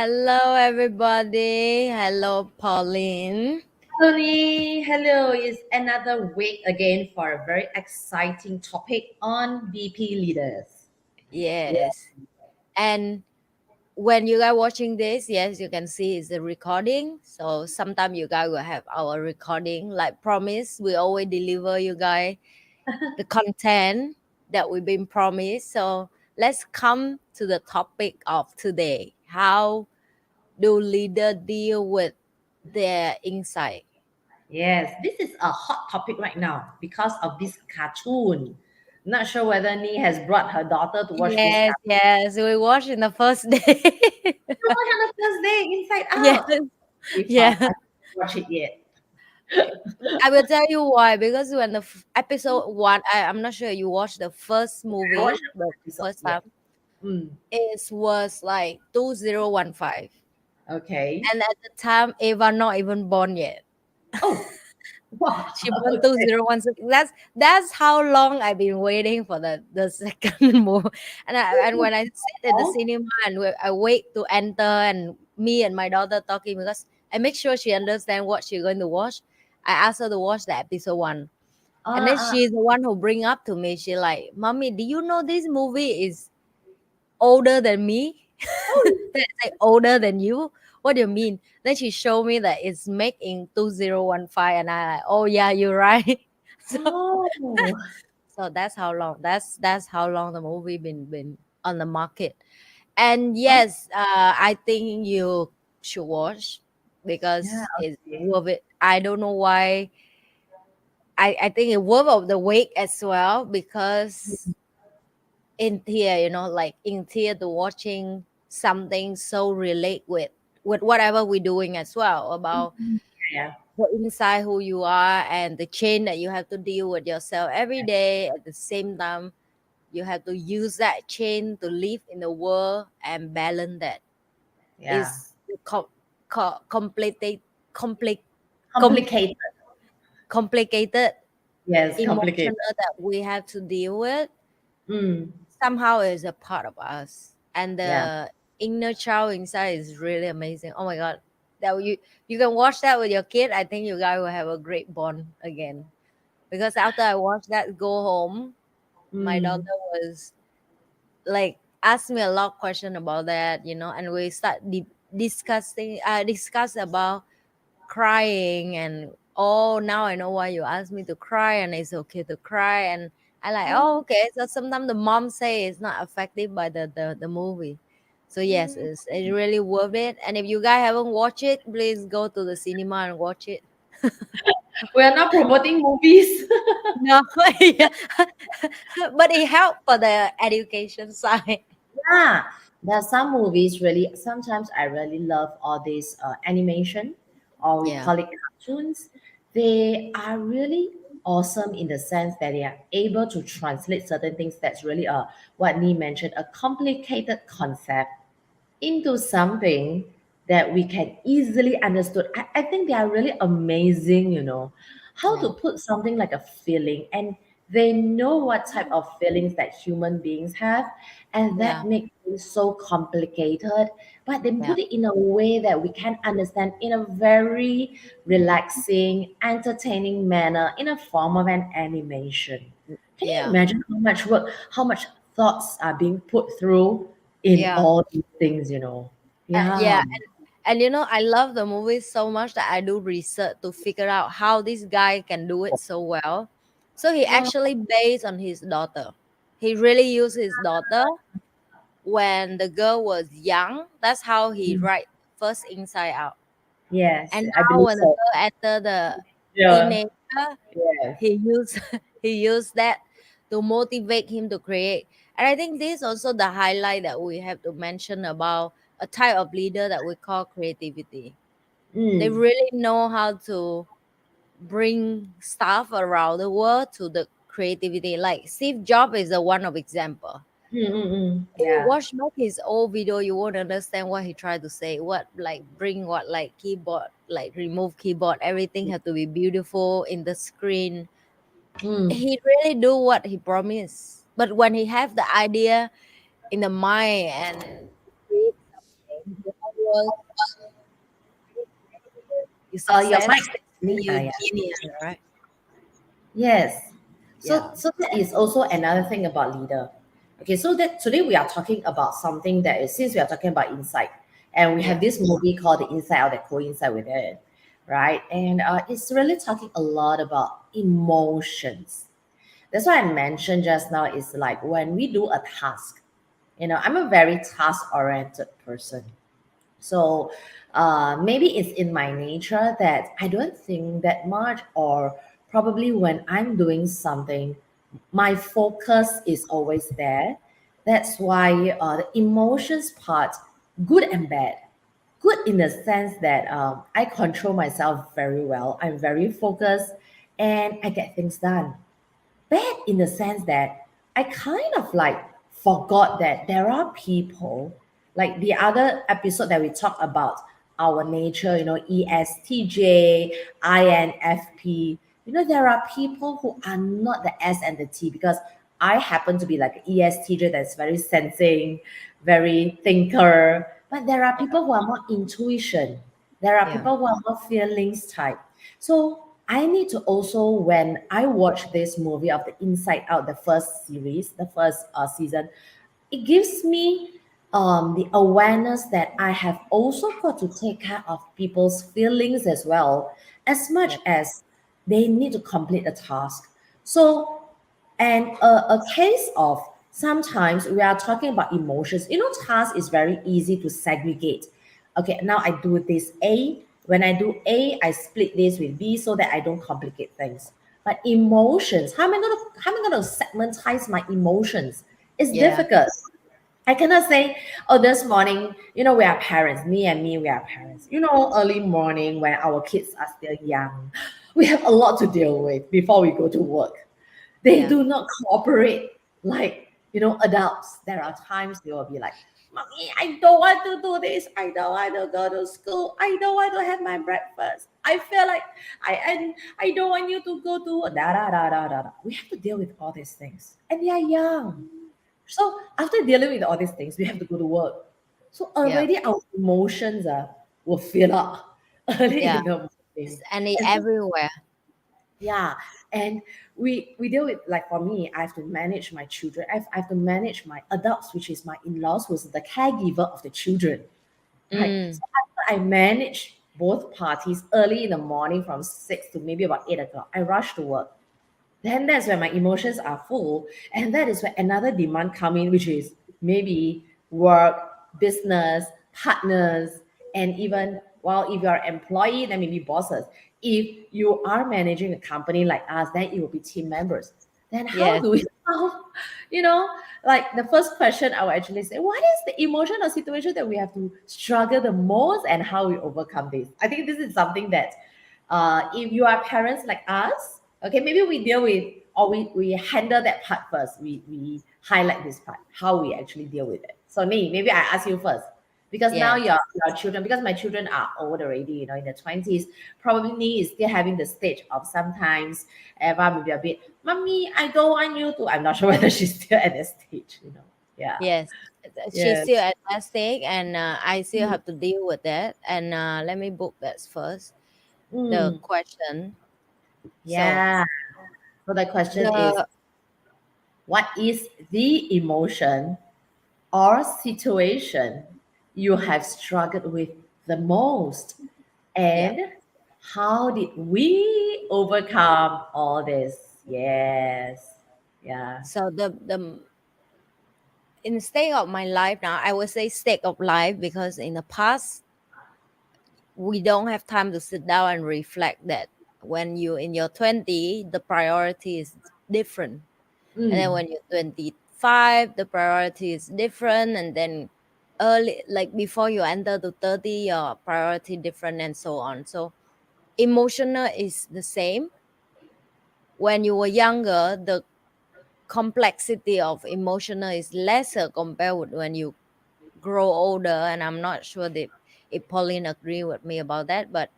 Hello, everybody. Hello, Pauline. Hello, it's another week again for a very exciting topic on BP leaders. Yeah. Yes. And when you guys watching this, yes, you can see it's a recording. So sometime you guys will have our recording. Like promise, we always deliver you guys the content that we've been promised. So let's come to the topic of today. How do leader deal with their insight? Yes, this is a hot topic right now because of this cartoon. Not sure whether Ni has brought her daughter to watch this Yes, cartoon. yes. We watched in the first day. You watch on the first day, Inside Yes, Out. Because yeah. I haven't watched it yet. I will tell you why. Because when the episode one, I'm not sure you watched the first I watched movie, the the first episode. first Yeah. time. Mm, It was like 2015, okay. and at the time, Ava not even born yet. Oh, wow. She born Okay. 2016. That's how long I've been waiting for the second movie. And when I sit at the Oh, cinema and I wait to enter, and me and my daughter talking, because I make sure she understand what she's going to watch. I asked her to watch the episode one, and then ah, she's the one who bring up to me. She like, "Mommy, do you know this movie is older than me?" oh, Then I say, older than you? What do you mean? Then she showed me that it's made in 2015, and I like, oh yeah, you're right. so oh. so that's how long. That's how long the movie been on the market. And yes, I think you should watch Yeah, because it's okay. worth it. I don't know why. I think it's worth of the wait as well because in here, like in theater watching something so relate with whatever we're doing as well about Yeah. the inside who you are and the chain that you have to deal with yourself every day. At the same time, you have to use that chain to live in the world and balance that. Yeah. Is complicated, compli- com- Complicated. complicated Yes, complicated. emotional that we have to deal with. Mm. Somehow is a part of us, and Yeah. the inner child inside is really amazing. Oh my god, that you can watch that with your kid. I think you guys will have a great bond again, because after I watched that go home, my daughter Mm. was like asked me a lot of question about that, and we start discuss about crying. And oh, now I know why you asked me to cry, and it's okay to cry. And I like, Oh. oh, okay. So sometimes the mom say it's not affected by the movie. So yes, Mm. it's really worth it. And if you guys haven't watched it, please go to the cinema and watch it. We are not promoting movies. No. Yeah. But it helped for the education side. Yeah. There are some movies really, sometimes I really love all this animation, or we Yeah. call it cartoons. They are really awesome in the sense that they are able to translate certain things that's really what Nee mentioned, a complicated concept into something that we can easily understood. I think they are really amazing, how Yeah. to put something like a feeling, and they know what type of feelings that human beings have, and Yeah. that makes it so complicated, but they Yeah. put it in a way that we can understand in a very relaxing, entertaining manner in a form of an animation. Can you Yeah. imagine how much work, how much thoughts are being put through in Yeah. all these things? Yeah. Yeah. And I love the movie so much that I do research to figure out how this guy can do it so well. So he Oh, actually based on his daughter. He really used his daughter when the girl was young. That's how he mm, write first Inside Out. yes, And I now believe when the so. girl enter the Yeah. teenager, Yes. he used he used that to motivate him to create. And I think this is also the highlight that we have to mention about a type of leader that we call creativity. They Mm. really know how to bring stuff around the world to the creativity. Like Steve Jobs is a one of example. Mm, mm, mm. If you Yeah. watch back his old video, you won't understand what he tried to say. What like bring what like keyboard, like remove keyboard. Everything had to be beautiful in the screen. Mm. He really do what he promised. But when he have the idea in the mind and create something, was your Your success, mic. your Yeah. genius, right? Yes. So Yeah, so that is also another thing about leader. Okay, so that today we are talking about something that is, since we are talking about insight, and we have yeah, this movie called The Inside Out that coincide with it, right? And it's really talking a lot about emotions. That's why I mentioned just now is like when we do a task, I'm a very task oriented person. So maybe it's in my nature that I don't think that much, or probably when I'm doing something, my focus is always there. That's why the emotions part, good and bad. Good in the sense that I control myself very well. I'm very focused and I get things done. Bad in the sense that I kind of like forgot that there are people, like the other episode that we talked about our nature, ESTJ, INFP. There are people who are not the S and the T, because I happen to be like an ESTJ that's very sensing, very thinker. But there are yeah, people who are more intuition. There are yeah, people who are more feelings type. So I need to also, when I watch this movie of the Inside Out, the first series, the first season, it gives me the awareness that I have also got to take care of people's feelings as well, as much yeah, as they need to complete a task. So, and a case of sometimes we are talking about emotions. Task is very easy to segregate. Okay, now I do this A. When I do A, I split this with B so that I don't complicate things. But emotions, how am I gonna segmentize my emotions? It's yeah, difficult. I cannot say, oh, this morning, we are parents, me, we are parents. Early morning when our kids are still young, we have a lot to deal with before we go to work. They yeah, do not cooperate like, adults. There are times they will be like, Mommy, I don't want to do this. I don't want to go to school. I don't want to have my breakfast. I feel like I don't want you to go to da da da da da. Da. We have to deal with all these things. And they are young. So after dealing with all these things, we have to go to work. So yeah, already our emotions will fill up early yeah. in the It's morning. any And so everywhere. yeah, and we deal with, like, for me, I have to manage my children. I have to manage my adults, which is my in-laws, who's the caregiver of the children, right? Mm, So after I manage both parties early in the morning from 6 to maybe about 8 o'clock, I rush to work. Then that's when my emotions are full, and that is where another demand come in, which is maybe work, business, partners, and even, well, if you're an employee, then maybe bosses. If you are managing a company like us, then it will be team members. Then how yes, do we solve, you know like the first question I will actually say, what is the emotion or situation that we have to struggle the most, and how we overcome this? I think this is something that, if you are parents like us, okay, maybe we deal with, or we handle that part first. We highlight this part, how we actually deal with it. So maybe I ask you first, because now yes, your children, because my children are old already, in the 20s, probably Nee is still having the stage of sometimes Eva maybe a bit, Mommy, I don't want you to. I'm not sure whether she's still at that stage. Yeah. yes. She's Yes. still at that stage, and I still Mm. have to deal with that. And let me book that first. The Mm. question. So Yeah. So the question is, the what is the emotion or situation you have struggled with the most? yeah. And how did we overcome all this? Yes. Yeah. So the in state of my life now, I would say state of life, because in the past we don't have time to sit down and reflect that when you in your 20 the priority is different, and then Mm. when you're 25 the priority is different, and then early, like before you enter to 30, your priority different, and so on. So emotional is the same. When you were younger, the complexity of emotional is lesser compared with when you grow older, and I'm not sure that if Pauline agree with me about that, but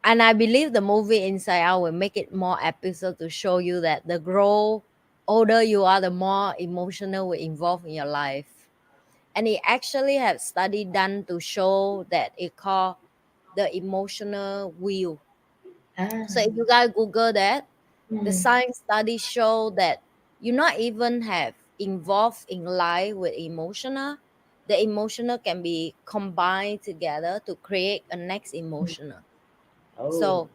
and I believe the movie Inside Out will make it more episode to show you that the grow older you are, the more emotional will involve in your life. and it actually have study done to show that it called the emotional wheel. So if Ah. you guys Google that, the Mm. science studies show that you not even have involved in life with emotional. The emotional can be combined together to create a next emotional. Oh. So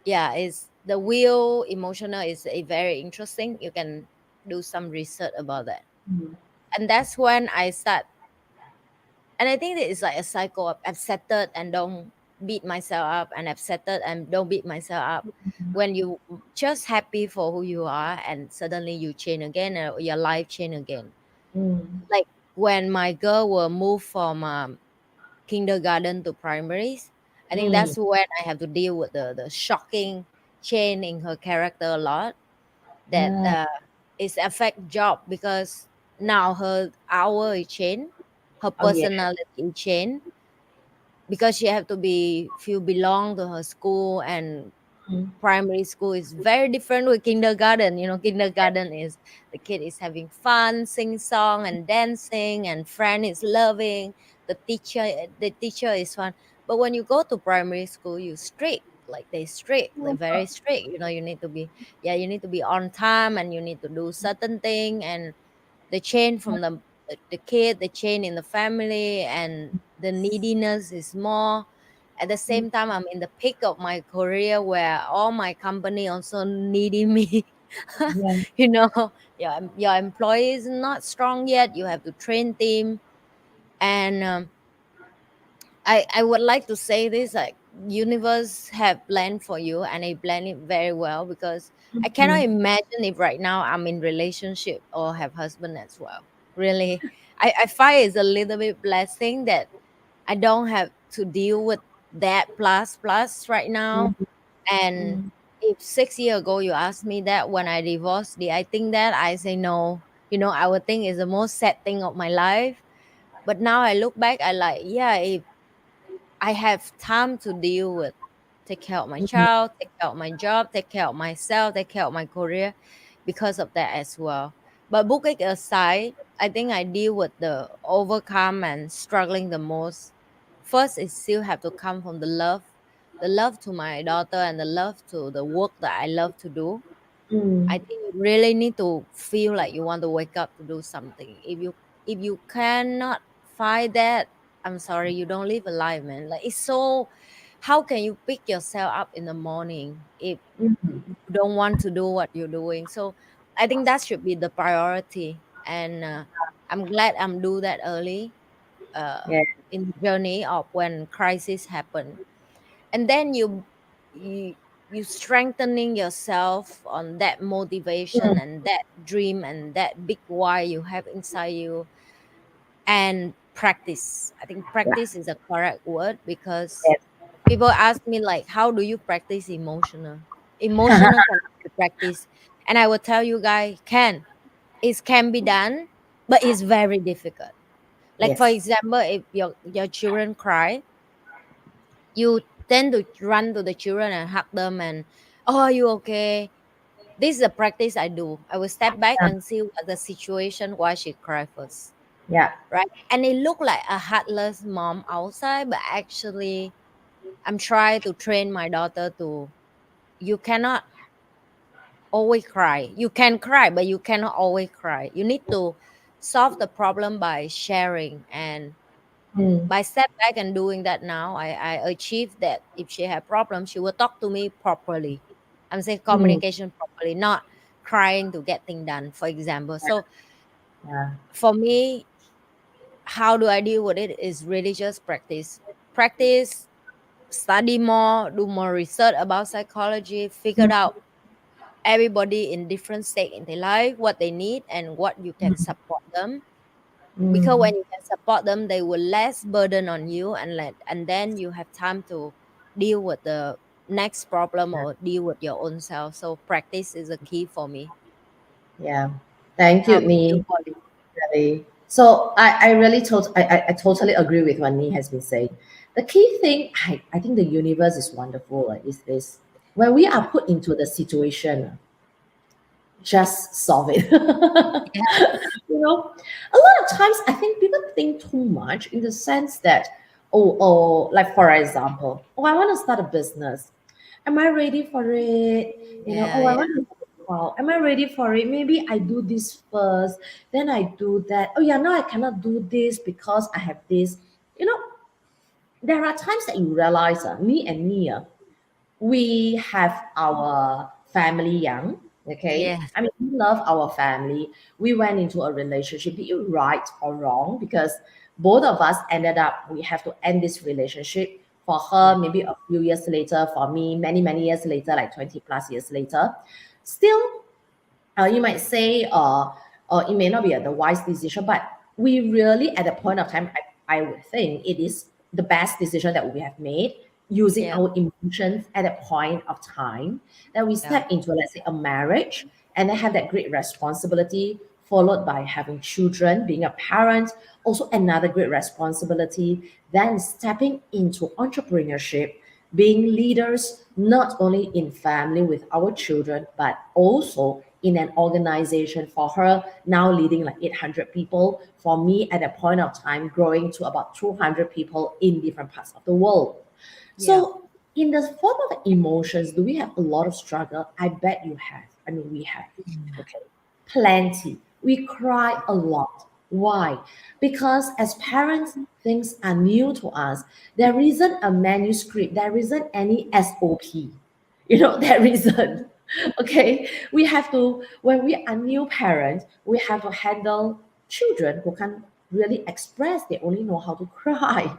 yeah, it's the wheel emotional is a very interesting. You can do some research about that. Mm. And that's when I start, and I think that it's like a cycle of accepted and don't beat myself up, and accepted and don't beat myself up. When you just happy for who you are, and suddenly you change again, or your life change again. Mm. Like when my girl will move from kindergarten to primaries, I think Mm. that's when I have to deal with the shocking change in her character a lot. That Ah. is affect job, because now her hour is change, her Oh yeah. personality change, because she have to be feel belong to her school. And Mm. primary school is very different with kindergarten. You know, kindergarten is the kid is having fun, sing song and dancing, and friend is loving, the teacher is fun. But when you go to primary school, you strict, like they strict, they very strict. You know, you need to be, yeah, you need to be on time, and you need to do certain thing. And the chain from the kid, the chain in the family, and the neediness is more. At the Mm. same time, I'm in the peak of my career where all my company also needing me. Yeah. You know, your employee is not strong yet, you have to train team. And I would like to say this, like universe have planned for you, and I plan it very well, because I cannot Mm. imagine if right now I'm in relationship or have husband as well. Really, I find it's a little bit blessing that I don't have to deal with that plus right now. Mm. And Mm. if 6 years ago you asked me that when I divorced, did I think that? I say no. You know, I would think it's the most sad thing of my life. But now I look back, I like, yeah, if I have time to deal with, take care of my Mm. child, take care of my job, take care of myself, take care of my career, because of that as well. But booking aside, I think I deal with the overcome and struggling the most. First, it still have to come from the love to my daughter, and the love to the work that I love to do. I Mm. think you really need to feel like you want to wake up to do something. If you cannot find that, I'm sorry, you don't live a life, man. Like it's so, how can you pick yourself up in the morning if Mm. you don't want to do what you're doing? So I think that should be the priority. And I'm glad I'm do that early, uh, Yeah. in the journey of when crisis happen. And then you you strengthening yourself on that motivation Mm. and that dream and that big why you have inside you. And practice, I think Yeah. practice is a correct word, because Yes. people ask me like, how do you practice emotional can be practiced? And I will tell you guys, it can be done, but it's very difficult. Like for Yes. example, if your children cry, you tend to run to the children and hug them, and, oh, are you okay? This is a practice I do. I will step back Yeah. and see what the situation, why she cried first, Yeah. right? And it look like a heartless mom outside, but actually I'm trying to train my daughter to, you cannot always cry. You can cry, but you cannot always cry. You need to solve the problem by sharing. And Mm. by step back and doing that now, I achieved that if she had problems, she will talk to me properly. I'm saying Mm. communication properly, not crying to get things done, for example. So Yeah. for me, how do I deal with it is really just practice. Practice, study more, do more research about psychology, figure Mm. out everybody in different state in their life, what they need and what you can support them. Because Mm. when you can support them, they will less burden on you, and then you have time to deal with the next problem or deal with your own self. So practice is a key for me. Yeah. Thank How you, about you, Ni. Polly? Really. So I totally agree with what Ni has been saying. The key thing, I think the universe is wonderful, is this. When we are put into the situation, just solve it. Yeah. A lot of times I think people think too much in the sense that, like for example, I want to start a business. Am I ready for it? Yeah. I Yeah. want to, wow, am I ready for it? Maybe I do this first, then I do that. Oh yeah, now I cannot do this because I have this. You know, there are times that you realize, me and Nia, we have our family young. Okay, Yes. I mean, we love our family. We went into a relationship, be it right or wrong, because both of us ended up, we have to end this relationship. For her Yeah. maybe a few years later, for me many years later, like 20 plus years later. Still, you might say, it may not be the wise decision, but we really, at the point of time, I would think it is the best decision that we have made using Yeah. our emotions at a point of time that we Yeah. step into, let's say, a marriage and then have that great responsibility, followed by having children, being a parent, also another great responsibility, then stepping into entrepreneurship, being leaders not only in family with our children but also in an organization. For her now leading like 800 people, for me at a point of time growing to about 200 people in different parts of the world. Yeah. So in the form of emotions, do we have a lot of struggle? I bet you have. I mean, we have. Okay, plenty. We cry a lot. Why? Because as parents, things are new to us. There isn't a manuscript, there isn't any SOP. There isn't. Okay, we have to, when we are new parents, we have to handle children who can't really express, they only know how to cry,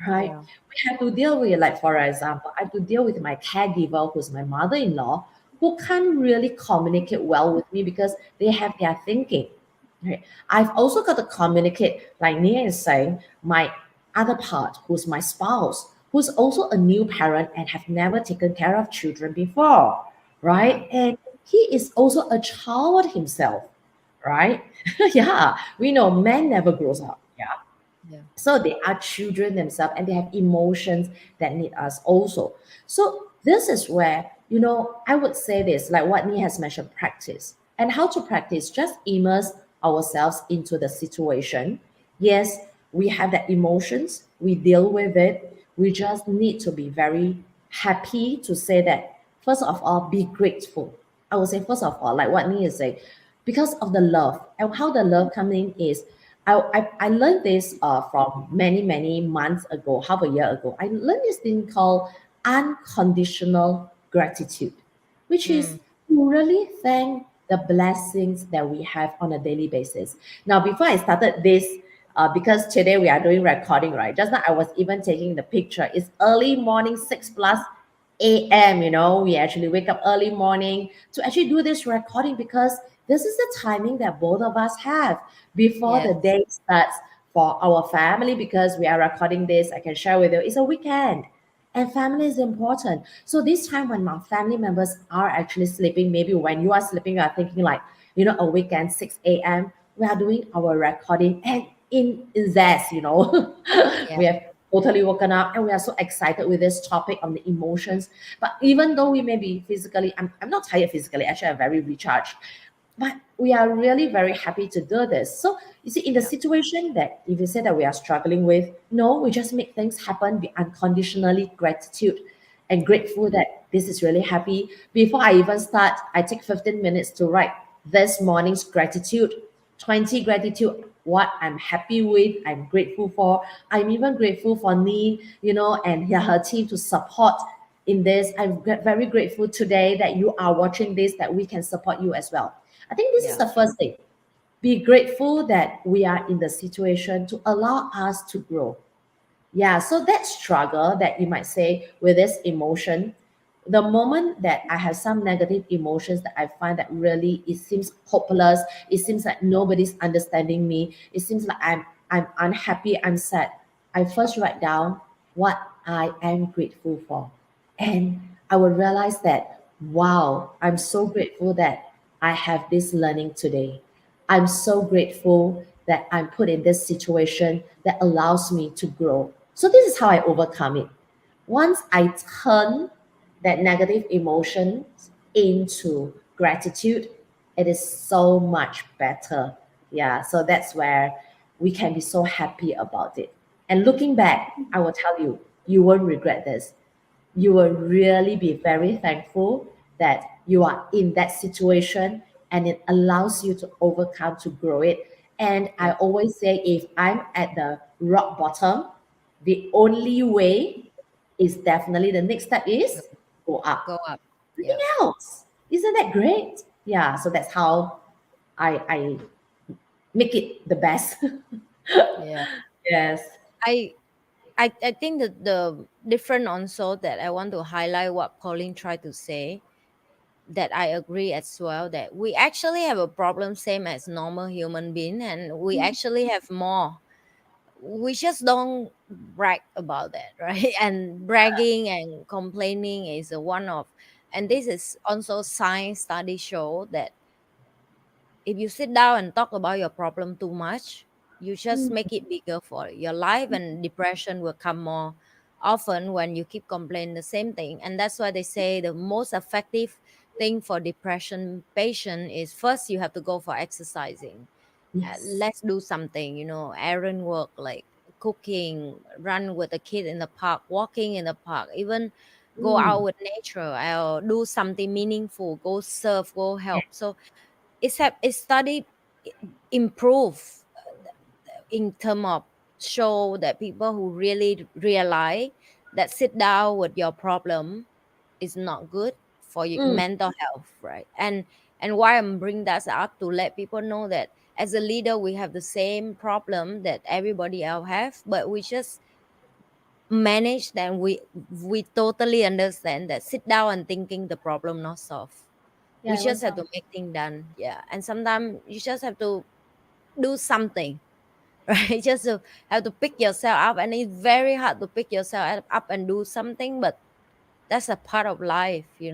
right? Yeah. We have to deal with, like, for example, I have to deal with my caregiver, who's my mother in law, who can't really communicate well with me because they have their thinking. Right? I've also got to communicate, like Nia is saying, my other part, who's my spouse, who's also a new parent and have never taken care of children before, Yeah. right? And he is also a child himself, right? Yeah, we know men never grows up. Yeah, Yeah. so they are children themselves and they have emotions that need us also. So this is where, I would say this, like what Nee has mentioned, practice. And how to practice, just immerse ourselves into the situation. Yes, we have the emotions, we deal with it. We just need to be very happy to say that, first of all, be grateful. I would say, first of all, like what Nee is saying, because of the love. And how the love coming is, I learned this from many months ago, half a year ago. I learned this thing called unconditional gratitude, which is Mm. to really thank the blessings that we have on a daily basis. Now, before I started this, because today we are doing recording, right? Just now I was even taking the picture. It's early morning, 6 plus a.m. We actually wake up early morning to actually do this recording because this is the timing that both of us have before the Yes. day starts for our family. Because we are recording this, I can share with you, it's a weekend and family is important. So this time when my family members are actually sleeping, maybe when you are sleeping, you are thinking like, a weekend, 6 a.m., we are doing our recording and in zest, Yeah. we have totally woken up and we are so excited with this topic on the emotions. But even though we may be physically, I'm not tired physically, actually I'm very recharged, but we are really very happy to do this. So you see, in the Yeah. situation that if you say that we are struggling with, no, we just make things happen, be unconditionally gratitude and Yeah. grateful that this is really happy. Before I even start, I take 15 minutes to write this morning's gratitude, 20 gratitude, what I'm happy with, I'm grateful for. I'm even grateful for Nee, and her team to support in this. I'm very grateful today that you are watching this, that we can support you as well. I think this is Yeah. the first thing. Be grateful that we are in the situation to allow us to grow. Yeah, so that struggle that you might say with this emotion, the moment that I have some negative emotions that I find that really it seems hopeless, it seems like nobody's understanding me, it seems like I'm unhappy, I'm sad. I first write down what I am grateful for. And I will realize that, wow, I'm so grateful that I have this learning today. I'm so grateful that I'm put in this situation that allows me to grow. So this is how I overcome it. Once I turn that negative emotions into gratitude, it is so much better. Yeah, so that's where we can be so happy about it. And looking back, I will tell you, you won't regret this. You will really be very thankful that you are in that situation, and it allows you to overcome, to grow it. And I Yeah. always say, if I'm at the rock bottom, the only way is definitely the next step is go Go up. up. Nothing Yeah. else. Isn't that great? Yeah, so that's how I make it the best. Yeah. Yes. I I think that the different also that I want to highlight what Pauline tried to say, that I agree as well, that we actually have a problem same as normal human being, and we actually have more. We just don't brag about that, right? And bragging and complaining is a one of, and this is also science study show that if you sit down and talk about your problem too much, you just Mm, make it bigger for your life, and depression will come more often when you keep complaining the same thing. And that's why they say the most effective thing for depression patient is first you have to go for exercising. yes. Let's do something, errand work like cooking, run with the kid in the park, walking in the park, even go out Mm, with nature, or do something meaningful, go serve, go help. So it's study improve in term of show that people who really realize that sit down with your problem is not good for your mm, mental health, right? And why I'm bringing that up, to let people know that as a leader we have the same problem that everybody else have, but we just manage that. We totally understand that sit down and thinking the problem not solved. We yeah, it just was have to make things done. Yeah. And sometimes you just have to do something. Right, just to have to pick yourself up, and it's very hard to pick yourself up and do something, but that's a part of life. You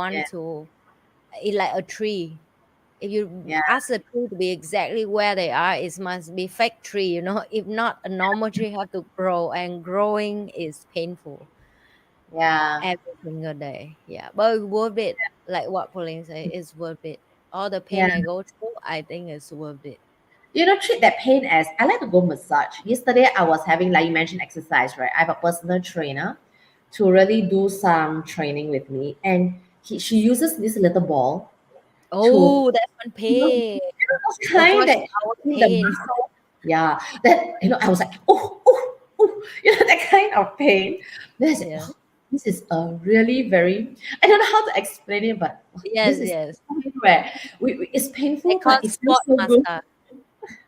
yeah, want to, it's like a tree. If yeah, you ask a tree to be exactly where they are, it must be fake tree. If not, a normal tree have to grow, and growing is painful yeah, every single day. Yeah, but it's worth it. Like what Pauline said, it's worth it. All the yeah. pain I go through, I think it's worth it. Treat that pain as I like to go massage. Yesterday, I was having, like you mentioned, exercise, right? I have a personal trainer to really do some training with me, and she uses this little ball to, Oh, that's one pain. those The kind rush that hour in the pain. muscle. Yeah, that I was like, oh, oh, oh, that kind of pain. Then I said, Yeah. oh, this is a really very, I don't know how to explain it, but this Yes, is yes. where it's They painful, call but it feels sport so good. massage.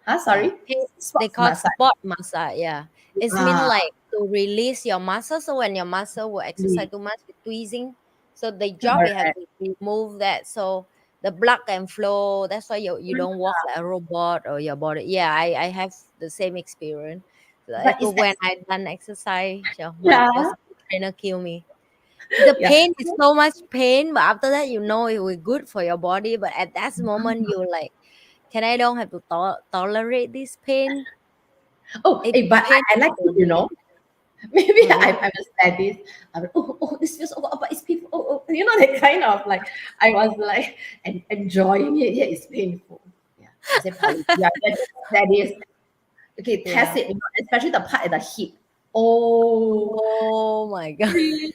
Huh, Yeah. sorry, They sports call massage. sport massage. Yeah. It's mean Ah, like to release your muscle. So when your muscle will exercise really, too much, it's tweezing. So the job you have correct. to remove that, so the blood can flow. That's why you don't walk like a robot, or your body. Yeah, I have the same experience. But Like it's when that, I done exercise, my yeah, personal trainer kill me. The yeah. pain is so much pain, but after that, it will good for your body. But at that moment, you're like, can I don't have to tolerate this pain? Oh, It's hey, but I like to, painful. maybe Oh yeah. I'm a sadist. This feels, but it's painful. That kind of like, I was like, enjoying it. Yeah, it's painful. Yeah. I said, Polly, yeah, you're just sadist. Okay, test Yeah. it, especially the part at the hip. Oh, Oh my god. really?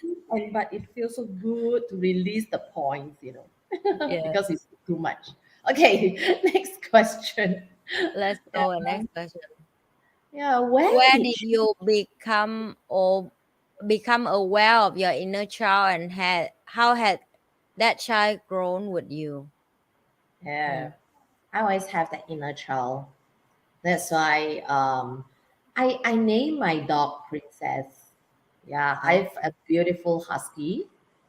But it feels so good to release the points, Yeah. because it's too much. Okay, next question. Let's Yeah, go to next question. yeah. When Where did did you become aware of your inner child, and how had that child grown with you? yeah, Mm. I always have that inner child. That's why I named my dog Princess. Yeah, I Oh. have a beautiful husky.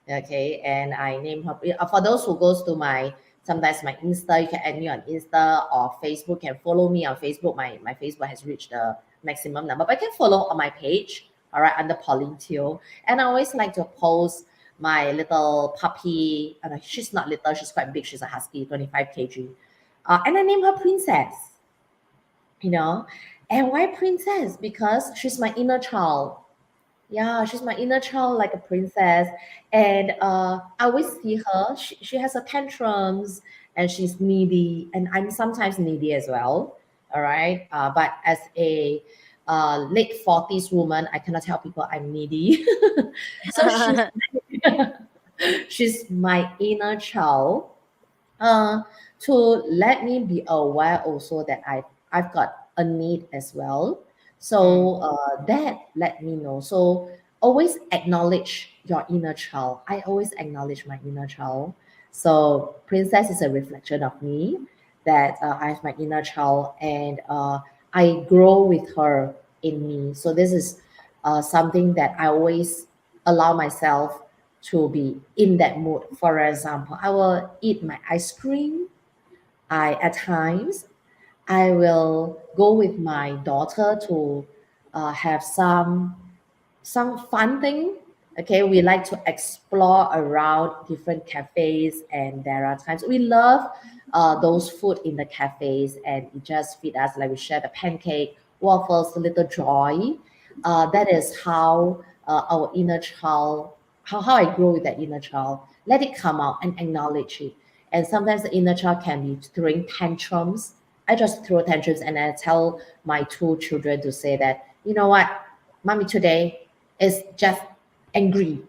Okay, and I named her. For those who goes to my sometimes my Insta, you can add me on Insta or Facebook. Can follow me on Facebook. My Facebook has reached the maximum number, but I can follow on my page. All right, under Pauline Teo. And I always like to post my little puppy. She's not little. She's quite big. She's a husky, 25 kg. And I named her Princess. you know. And why princess? Because she's my inner child. Yeah, she's my inner child, like a princess. And I always see her. She has her tantrums, and she's needy, and I'm sometimes needy as well. All right, but as a late 40s woman, I cannot tell people I'm needy. So she's she's my inner child, uh, to let me be aware also that I've got a need as well. Mm, So that let me know. So always acknowledge your inner child. I always acknowledge my inner child. So princess is a reflection of me, that I have my inner child, and I grow with her in me. So this is something that I always allow myself to be in that mood. For example, I will eat my ice cream. I at times I will go with my daughter to have some fun thing. Okay, we like to explore around different cafes, and there are times we love those food in the cafes, and it just feed us. Like we share the pancake, waffles, the little joy. That is how our inner child, how I grow with that inner child. Let it come out and acknowledge it. And sometimes the inner child can be throwing tantrums. I just throw tantrums, and I tell my two children to say that, you know what, mommy today is just angry,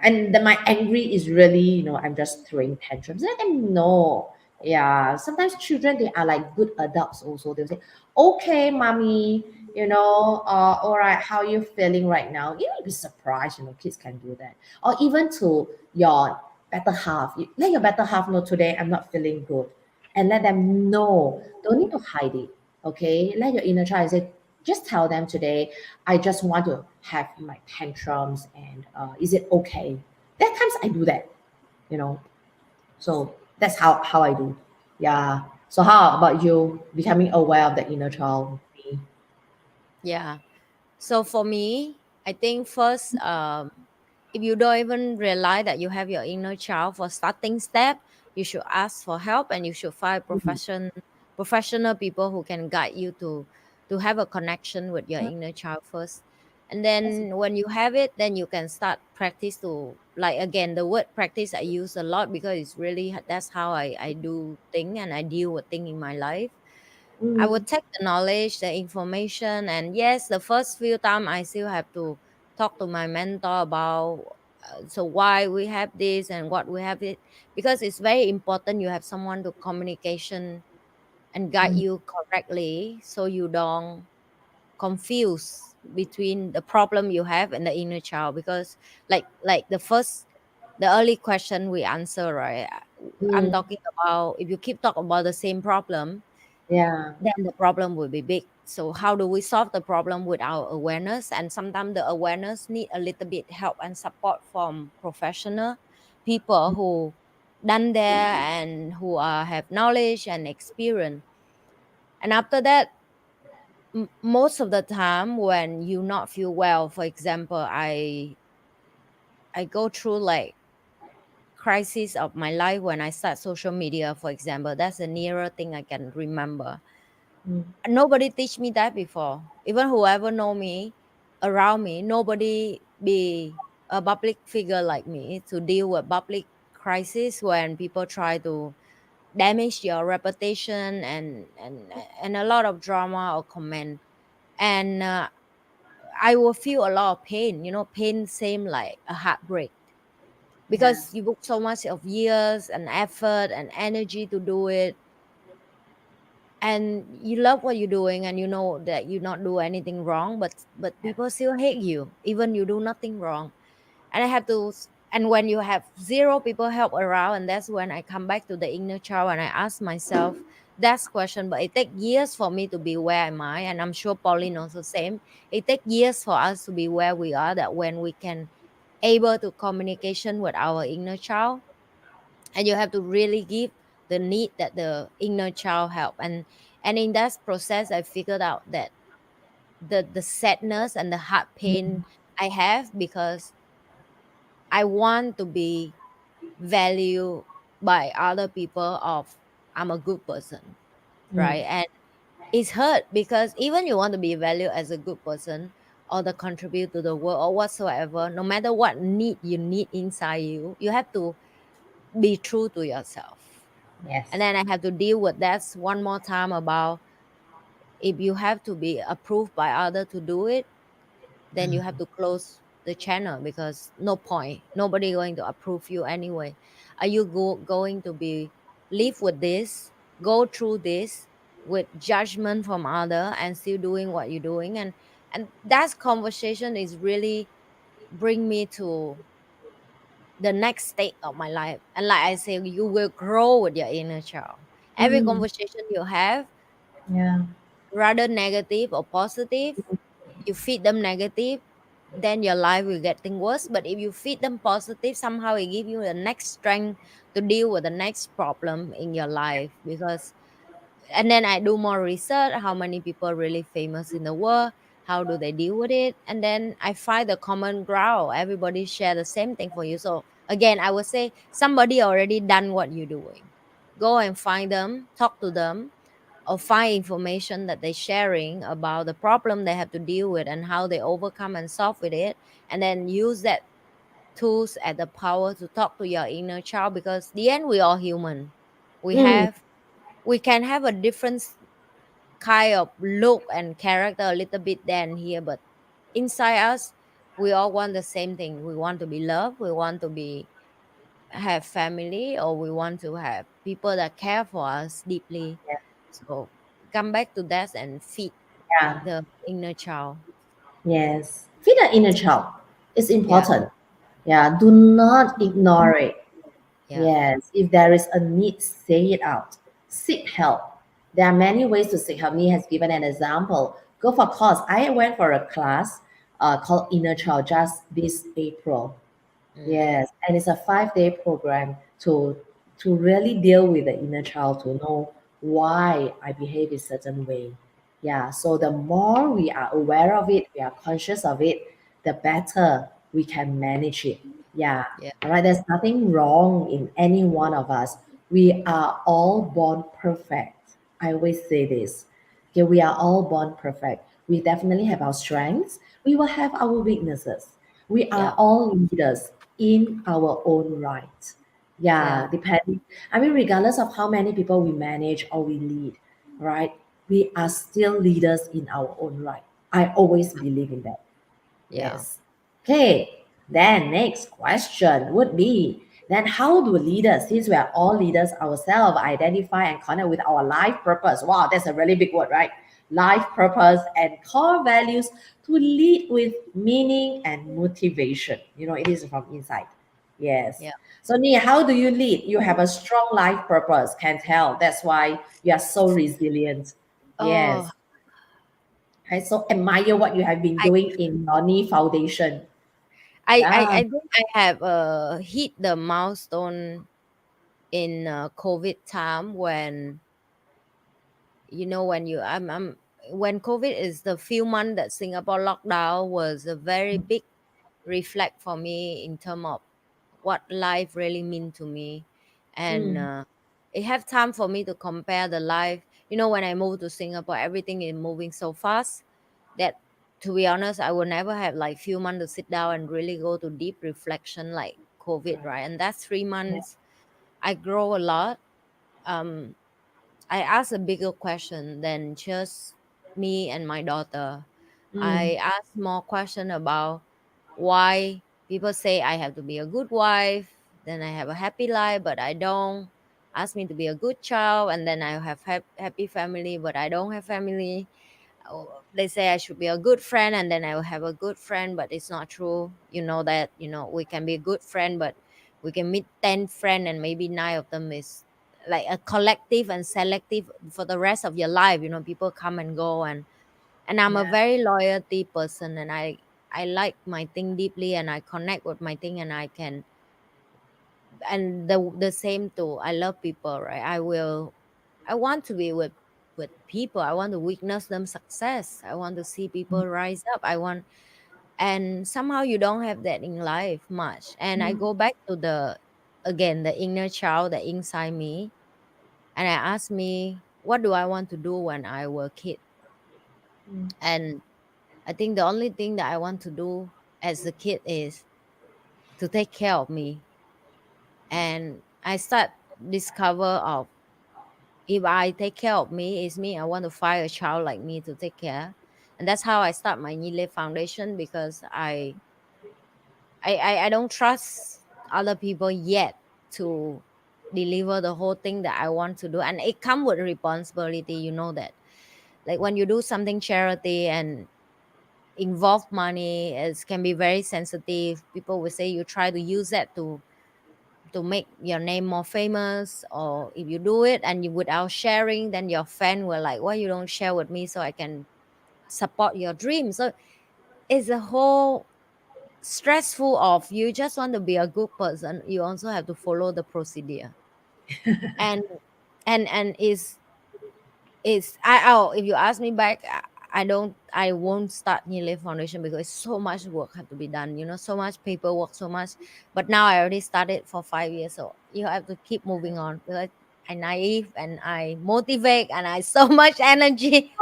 and my angry is really, I'm just throwing tantrums. Let them know. Yeah, sometimes children, they are like good adults also. They'll say, okay, mommy, all right, how are you feeling right now? You will be surprised, kids can do that. Or even to your better half, let your better half know, today I'm not feeling good, and let them know. Don't need to hide it. Okay, let your inner child say, just tell them, today I just want to have my tantrums, and is it okay? There are times I do that, you know. So that's how I do. Yeah. So how about you becoming aware of the inner child? yeah. So for me, I think first, if you don't even realize that you have your inner child, for starting step, you should ask for help, and you should find Mm, professional people who can guide you to have a connection with your inner child first. And that's then when you have it, then you can start practice to, like, again, the word practice I use a lot because it's really, that's how I do thing and I deal with thing in my life. I mm, would take the knowledge, the information, and yes, the first few time I still have to talk to my mentor about, so why we have this and what we have it, because it's very important you have someone to communication and guide mm, you correctly, so you don't confuse between the problem you have and the inner child. Because like the early question we answer, right? I'm mm. talking about, if you keep talking about the same problem, Yeah. then the problem will be big. So how do we solve the problem with our awareness? And sometimes the awareness need a little bit help and support from professional people who done there and who have knowledge and experience. And after that, most of the time when you not feel well, for example, I go through like crisis of my life when I start social media, for example. That's the nearer thing I can remember. Mm, Nobody teach me that before. Even whoever know me around me, nobody be a public figure like me to deal with public crisis when people try to damage your reputation, and a lot of drama or comment. And I will feel a lot of pain. Pain same like a heartbreak, yeah. because you put so much of years and effort and energy to do it, and you love what you're doing, and you know that you not do anything wrong, but people still hate you even you do nothing wrong. And I have to and when you have zero people help around, and that's when I come back to the inner child and I ask myself that question. But it take years for me to be where am I, and I'm sure Pauline also same. It take years for us to be where we are, that when we can able to communication with our inner child. And you have to really give the need that the inner child help. And in that process I figured out that the sadness and the heart pain I have, because I want to be valued by other people of I'm a good person, Mm, right? And it's hurt because even you want to be valued as a good person or the contribute to the world or whatsoever, no matter what need you need inside you, you have to be true to yourself. And Yes. then I have to deal with that one more time about, if you have to be approved by other to do it, then you have to close the channel, because no point, nobody going to approve you anyway. Are you going to be live with this, go through this with judgment from other and still doing what you're doing? And that conversation is really bring me to the next state of my life. And like I say, you will grow with your inner child. Every Mm, conversation you have, yeah. rather negative or positive, you feed them negative, then your life will getting worse. But if you feed them positive, somehow it give you the next strength to deal with the next problem in your life. Because, and then I do more research, how many people are really famous in the world, how do they deal with it, and then I find the common ground, everybody share the same thing for you. So again, I would say somebody already done what you're doing. Go and find them, talk to them, or find information that they're sharing about the problem they have to deal with and how they overcome and solve with it, and then use that tools as the power to talk to your inner child. Because the end, we all human. we Mm, have we can have a different kind of look and character a little bit than here, but inside us, we all want the same thing. We want to be loved, we want to be have family, or we want to have people that care for us deeply. yeah. So come back to that and feed Yeah. the inner child. Yes. Feed the inner child. It's Yeah. important. Yeah. Do not ignore it. Yeah. Yes, if there is a need, say it out. Seek help. There are many ways to seek help. Nee has given an example. Go for a course. I went for a class called Inner Child just this April. Mm. Yes, and it's a 5 day program to really deal with the inner child to know why I behave a certain way. Yeah, so the more we are aware of it, we are conscious of it, the better we can manage it. Yeah, Yeah. all right. There's nothing wrong in any one of us. We are all born perfect. I always say this. Okay, we are all born perfect. We definitely have our strengths. We will have our weaknesses. We are Yeah. all leaders in our own right. Yeah. Yeah, depending. I mean, regardless of how many people we manage or we lead, right? We are still leaders in our own right. I always believe in that. Yeah. Yes. Okay. Then next question would be, then how do leaders, since we are all leaders ourselves, identify and connect with our life purpose? Wow, that's a really big word, right? Life purpose and core values to lead with meaning and motivation. You know, it is from inside. Yes. Yeah. So Nia, how do you lead? You have a strong life purpose, can tell. That's why you are so resilient. Oh, Yes. I so admire what you have been I doing in Noni Foundation. I Yeah. think I have hit the milestone in COVID time, when when I'm when COVID is the few months that Singapore lockdown, was a very big reflect for me in terms of what life really mean to me. And Mm, it have time for me to compare the life. When I moved to Singapore, everything is moving so fast that, to be honest, I will never have like few months to sit down and really go to deep reflection like COVID, right. right? And that's three Yeah. months I grow a lot. um I ask a bigger question than just me and my daughter. Mm, I ask more question about why people say I have to be a good wife, then I have a happy life, but I don't. Ask me to be a good child, and then I have happy family, but I don't have family. They say I should be a good friend, and then I will have a good friend, but it's not true. That we can be a good friend, but we can meet 10 friends and maybe nine of them is like a collective and selective for the rest of your life. People come and go, and I'm a yeah. very loyalty person, and I like my thing deeply, and I connect with my thing, and I can. And the same too, I love people, right? I want to be with people. I want to witness them success. I want to see people rise up. And somehow you don't have that in life much. And I Mm, go back to the inner child that inside me, and I ask me, what do I want to do when I were a kid? mm, And I think the only thing that I want to do as a kid is to take care of me. And I start discover of If I take care of me, it's me. I want to find a child like me to take care. And that's how I start my NhiLe Foundation, because I don't trust other people yet to deliver the whole thing that I want to do. And it comes with responsibility, you know that. Like when you do something charity and involve money, it can be very sensitive. People will say you try to use that to make your name more famous, or if you do it and you without sharing, then your fan will like, why you don't share with me so I can support your dream. So it's a whole stressful of, you just want to be a good person, you also have to follow the procedure. And is I, oh, if you ask me back, I won't start NhiLe Foundation because so much work have to be done, you know, so much paperwork, so much. But now I already started for 5 years, so you have to keep moving on, because I naive and I motivate and I so much energy.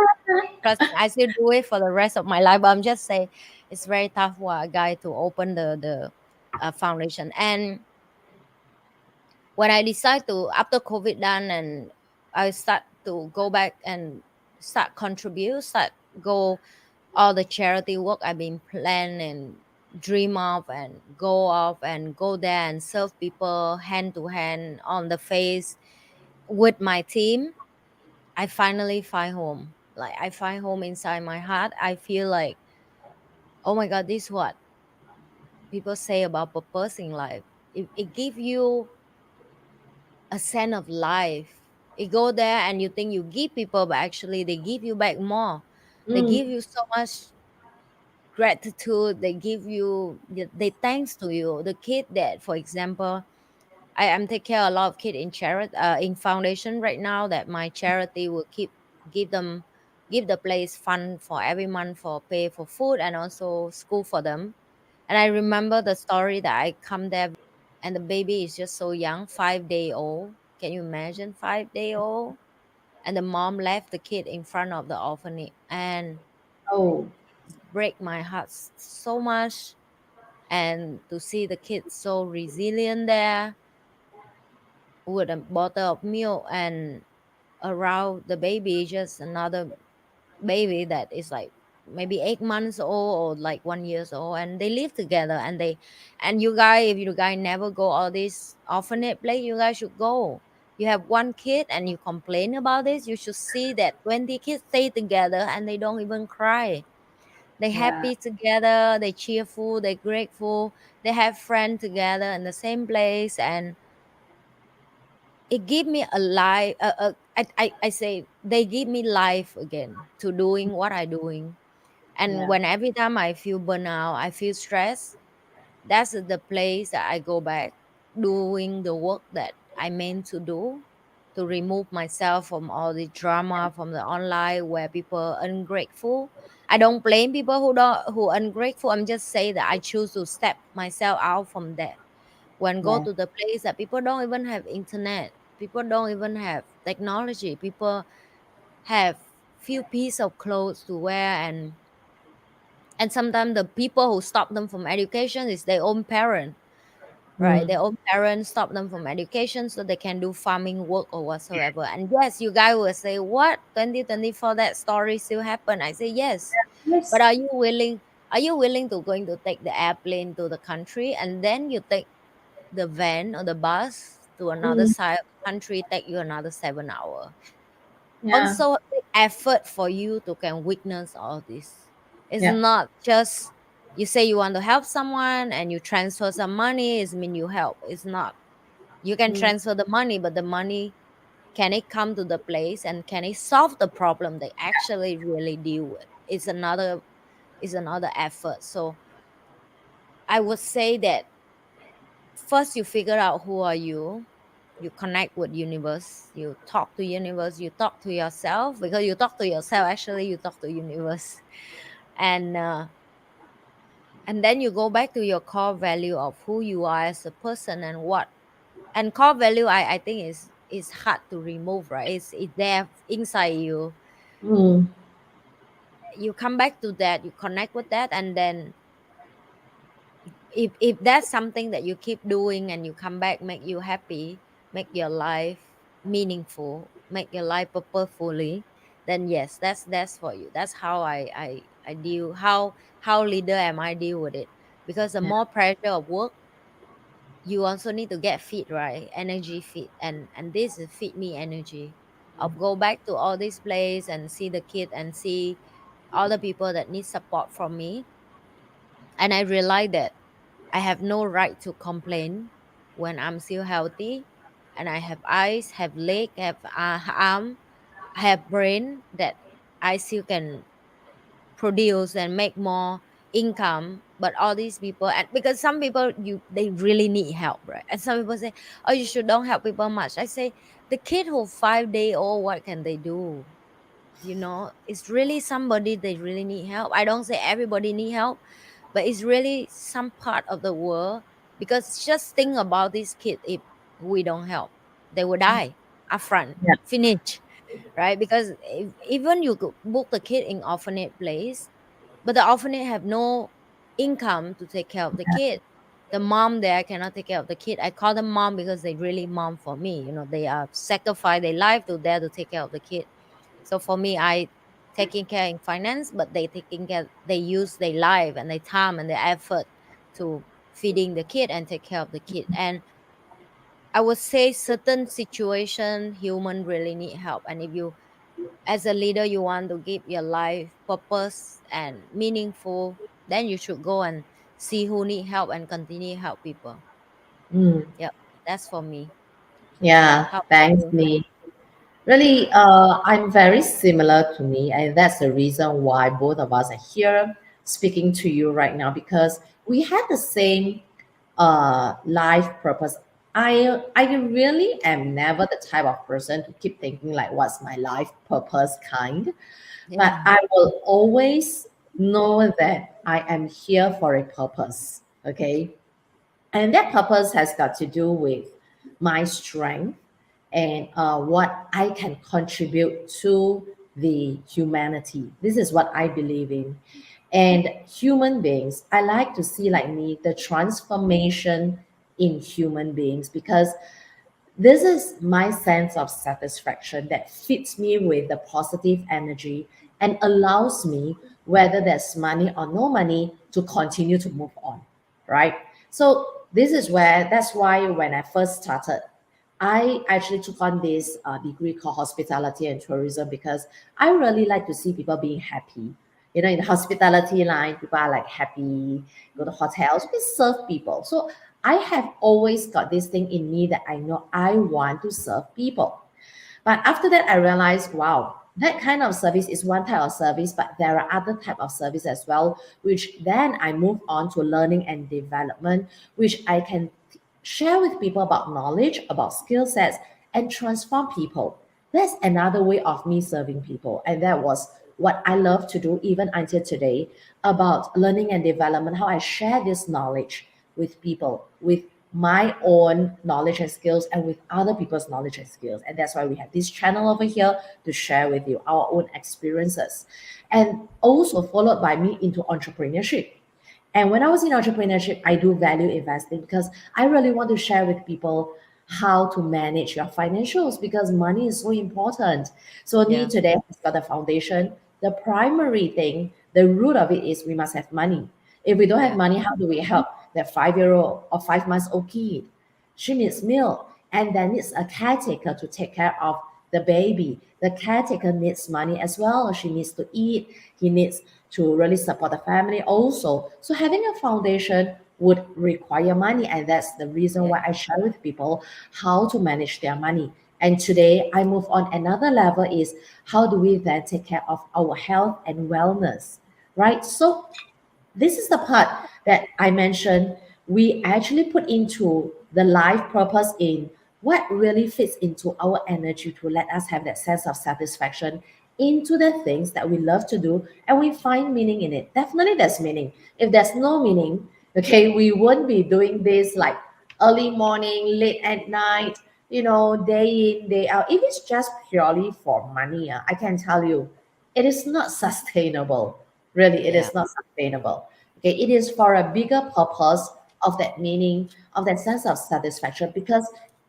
Trust me, I still do it for the rest of my life. But I'm just saying it's very tough for a guy to open the foundation. And when I decide to, after COVID done, and I start to go back and start contribute, start go all the charity work I've been planning and dream of and go off and go there and serve people hand to hand on the face with my team. I finally find home. Like I find home inside my heart. I feel like, oh my God, this is what people say about purpose in life. It gives you a sense of life. You go there and you think you give people, but actually they give you back more. They Mm. give you so much gratitude. They give you, they thanks to you. The kid that, for example, I am take care of a lot of kids in charity, in foundation right now, that my charity will keep give them, give the place fund for every month for pay for food and also school for them. And I remember the story that I come there and the baby is just so young, 5 day old. Can you imagine, 5 day old? And the mom left the kid in front of the orphanage, and Oh, break my heart so much. And to see the kids so resilient there with a bottle of milk, and around the baby just another baby that is like maybe 8 months old or like 1 years old, and they live together. And they, and you guys, if you guys never go all this orphanage place, you guys should go. You have one kid and you complain about this, you should see that 20 kids stay together and they don't even cry. They yeah, happy together, they cheerful, they grateful, they have friends together in the same place. And it give me a life, I say they give me life again to doing what I doing. And yeah, when every time I feel burnout, I feel stressed, that's the place that I go back, doing the work that I meant to do, to remove myself from all the drama from the online where people are ungrateful. I don't blame people who ungrateful. I'm just saying that I choose to step myself out from that. When go yeah, to the place that people don't even have internet, people don't even have technology, people have few piece of clothes to wear. And sometimes the people who stop them from education is their own parent, right? mm. Their own parents stop them from education so they can do farming work or whatsoever. And yes, you guys will say, what, 2024 that story still happen? I say yes. But Yes, are you willing to going to take the airplane to the country, and then you take the van or the bus to another mm. side of the country, take you another 7 hour? Yeah, Also big effort for you to can witness all this. It's yeah, not just you say you want to help someone and you transfer some money, it's mean you help. It's not. You can mm. transfer the money, but the money, can it come to the place and can it solve the problem they actually really deal with? It's another effort. So I would say that first you figure out who are you. You connect with universe, you talk to universe, you talk to yourself, because you talk to yourself, actually you talk to universe. And then you go back to your core value of who you are as a person. And what, and core value, I think is hard to remove, right? It's there inside you. Mm. You come back to that, you connect with that, and then if that's something that you keep doing and you come back, make you happy, make your life meaningful, make your life purposefully, then yes, that's for you. That's how I deal, how leader am I deal with it. Because the Yeah. more pressure of work, you also need to get fit, right? Energy fit, and this is fit me energy. I'll go back to all this place and see the kid and see all the people that need support from me. And I realize that I have no right to complain when I'm still healthy, and I have eyes, have leg, have arm, I have brain that I still can produce and make more income. But all these people, and because some people, they really need help, right? And some people say, oh, you should don't help people much. I say, the kid who 5 day old, what can they do? It's really somebody they really need help. I don't say everybody need help, but it's really some part of the world. Because just think about this kid, if we don't help, they will die upfront, Yeah. finish, right? Because even you could book the kid in orphanage place, but the orphanage have no income to take care of the kid. The mom there cannot take care of the kid. I call them mom because they really mom for me. They are sacrifice their life to there to take care of the kid. So for me, I taking care in finance, but they taking care. They use their life and their time and their effort to feeding the kid and take care of the kid. And I would say certain situation, human really need help. And if you, as a leader, you want to give your life purpose and meaningful, then you should go and see who need help and continue help people. Mm. Yep, that's for me. Yeah. How about Thanks, you? me. Really, I'm very similar to me, and that's the reason why both of us are here speaking to you right now because we have the same life purpose. I really am never the type of person to keep thinking like what's my life purpose kind, but Yeah, I will always know that I am here for a purpose. Okay, and that purpose has got to do with my strength and what I can contribute to the humanity. This is what I believe in. And human beings, I like to see like me the transformation in human beings because this is my sense of satisfaction that fits me with the positive energy and allows me, whether there's money or no money, to continue to move on, right? So this is where that's why when I first started, I actually took on this degree called hospitality and tourism because I really like to see people being happy. In the hospitality line, people are like happy, go to hotels, we serve people. So I have always got this thing in me that I know I want to serve people. But after that, I realized, wow, that kind of service is one type of service, but there are other type of service as well, which then I move on to learning and development, which I can share with people about knowledge, about skill sets, and transform people. That's another way of me serving people. And that was what I love to do even until today about learning and development, how I share this knowledge with people, with my own knowledge and skills and with other people's knowledge and skills. And that's why we have this channel over here to share with you our own experiences. And also followed by me into entrepreneurship. And when I was in entrepreneurship, I do value investing because I really want to share with people how to manage your financials because money is so important. So yeah, Ni today has got a foundation. The primary thing, the root of it is we must have money. If we don't have yeah, money, how do we help that 5 year old or 5 months old kid? She needs milk and then needs a caretaker to take care of the baby. The caretaker needs money as well. She needs to eat. He needs to really support the family also. So having a foundation would require money. And that's the reason yeah, why I share with people how to manage their money. And today I move on another level is how do we then take care of our health and wellness, right? So this is the part that I mentioned. We actually put into the life purpose in what really fits into our energy to let us have that sense of satisfaction into the things that we love to do and we find meaning in it. Definitely there's meaning. If there's no meaning, okay, we won't be doing this like early morning, late at night, day in, day out. If it's just purely for money, I can tell you, it is not sustainable. Really, it yeah, is not sustainable. Okay, it is for a bigger purpose of that meaning, of that sense of satisfaction. Because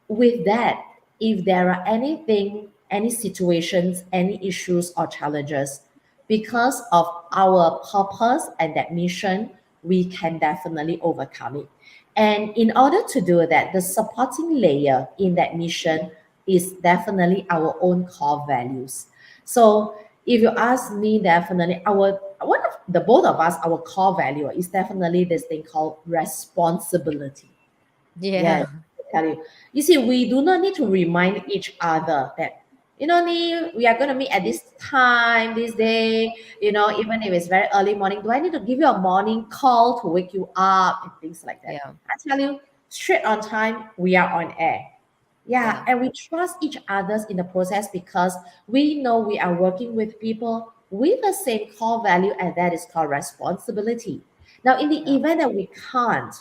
with that, if there are anything any situations, any issues or challenges. Because of our purpose and that mission, we can definitely overcome it. And in order to do that, the supporting layer in that mission is definitely our own core values. So if you ask me, definitely our one of the both of us, our core value is definitely this thing called responsibility. Yes, Yeah. I tell you. You see, we do not need to remind each other that, we are going to meet at this time, this day, even if it's very early morning. Do I need to give you a morning call to wake you up and things like that? Yeah. I tell you, straight on time, we are on air. Yeah, Yeah. and we trust each others in the process because we know we are working with people with the same core value, and that is called responsibility. Now, in the Yeah. event that we can't,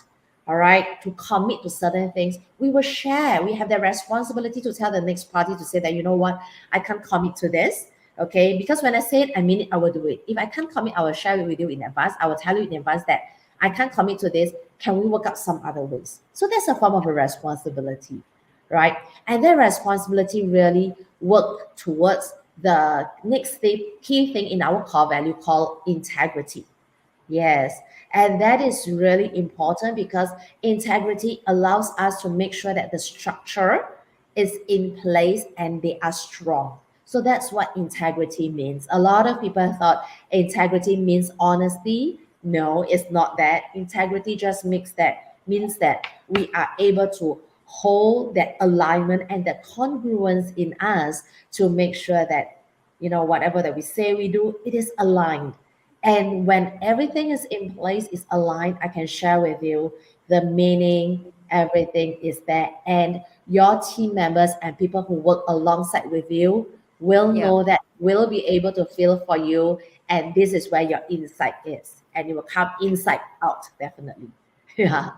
all right, to commit to certain things, we will share. We have the responsibility to tell the next party to say that, you know what, I can't commit to this. Okay, because when I say it, I mean it, I will do it. If I can't commit, I will share it with you in advance. I will tell you in advance that I can't commit to this. Can we work out some other ways? So that's a form of a responsibility, right? And that responsibility really work towards the next key thing in our core value called integrity. Yes, and that is really important because integrity allows us to make sure that the structure is in place and they are strong. So that's what integrity means. A lot of people thought integrity means honesty. No, it's not that. Integrity just means that we are able to hold that alignment and that congruence in us to make sure that whatever that we say we do, it is aligned. And when everything is in place, is aligned, I can share with you the meaning, everything is there. And your team members and people who work alongside with you will Yeah. know that, will be able to feel for you. And this is where your insight is. And it will come inside out, definitely. Yeah.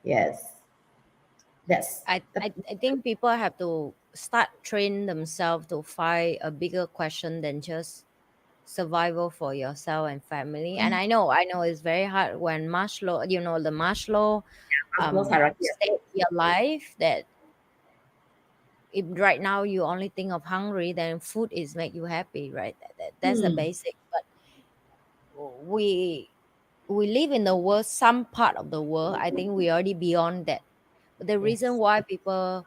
Yes. That's the I think people have to start train themselves to find a bigger question than just survival for yourself and family. And I know it's very hard when Maslow, the Maslow Maslow's hierarchy. state your life, that if right now you only think of hungry, then food is make you happy, right? That's a Hmm. basic. But we we live in the world, some part of the world, I think we already beyond that. But the reason Yes. why people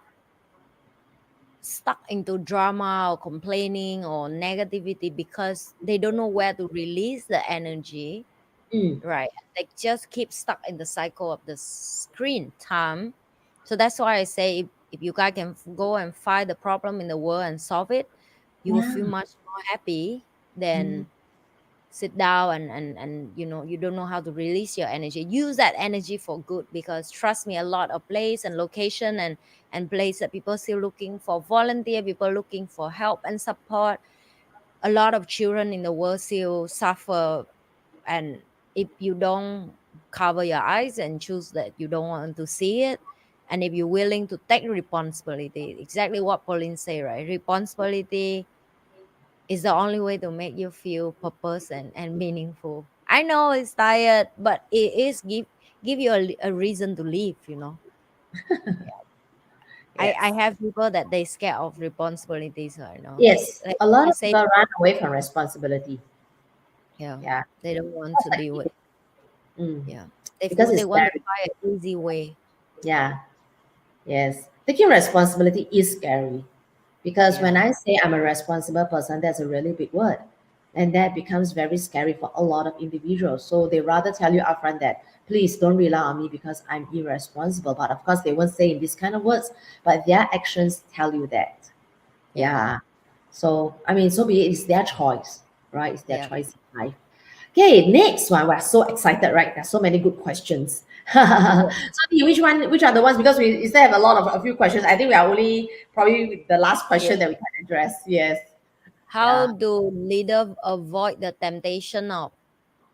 stuck into drama or complaining or negativity, because they don't know where to release the energy, Mm. right? They just keep stuck in the cycle of the screen time. So that's why I say, if you guys can go and find the problem in the world and solve it, you will feel Yeah. much more happy Mm. than sit down and you don't know how to release your energy. Use that energy for good, because trust me, a lot of place and location and place that people still looking for volunteer, people looking for help and support. A lot of children in the world still suffer. And if you don't cover your eyes and choose that you don't want to see it, and if you're willing to take responsibility, exactly what Pauline say, right? Responsibility is the only way to make you feel purpose and meaningful. I know it's tired, but it is give you a reason to live. I Yes. have people that they scared of responsibilities, I know. Yes. Like A lot you of say, people run away from responsibility. yeah, Yeah. they don't want That's to like deal with. it. Mm. Yeah, Because they it's want to scary. find an easy way. Yeah. Yes. Taking responsibility is scary. Because when Yeah, I say I'm a responsible person, that's a really big word. And that becomes very scary for a lot of individuals. So they rather tell you upfront that, please don't rely on me because I'm irresponsible. But of course, they won't say in these kind of words, but their actions tell you that. yeah, Yeah. So, I mean, so be it. It's their choice, right? It's their yeah. choice in life. Okay, next one. We're so excited, right? There's so many good questions. So, which are the ones? Because we still have a few questions. I think we are only probably the last Yeah. question that we can address. Yes. How Yeah. do leaders avoid the temptation of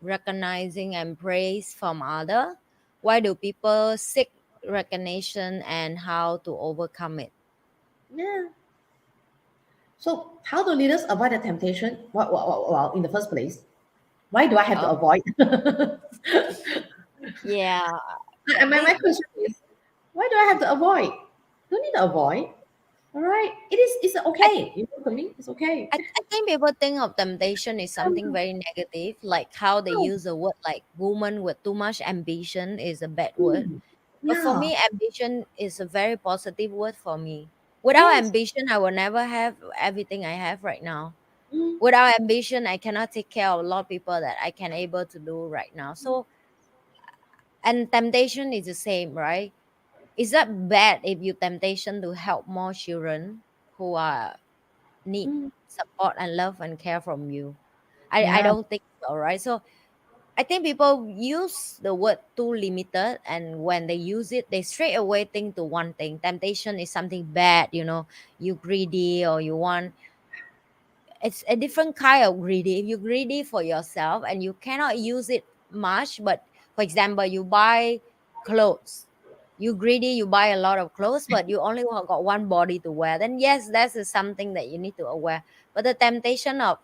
recognizing and praise from other? Why do people seek recognition, and how to overcome it? Yeah. So, how do leaders avoid the temptation? Well, in the first place, why do I have to Oh, avoid? yeah. And my This, question is, why do I have to avoid? Don't need to avoid. All right, it's I, okay. You know, for me, it's okay. I think people think of temptation is something very negative, like how they use the word like woman with too much ambition is a bad word. Mm, But for yeah. me, ambition is a very positive word for me. Without Yes. ambition, I will never have everything I have right now. Mm, Without ambition, I cannot take care of a lot of people that I can able to do right now. So, and temptation is the same, right? Is that bad if you temptation to help more children who are need mm, support and love and care from you? I yeah. don't think so, right? So I think people use the word too limited, and when they use it, they straight away think to one thing. Temptation is something bad, you greedy or you want. It's a different kind of greedy. If you're greedy for yourself and you cannot use it much, but for example, you buy clothes. You greedy, you buy a lot of clothes, but you only got one body to wear. Then yes, that is something that you need to aware. But the temptation of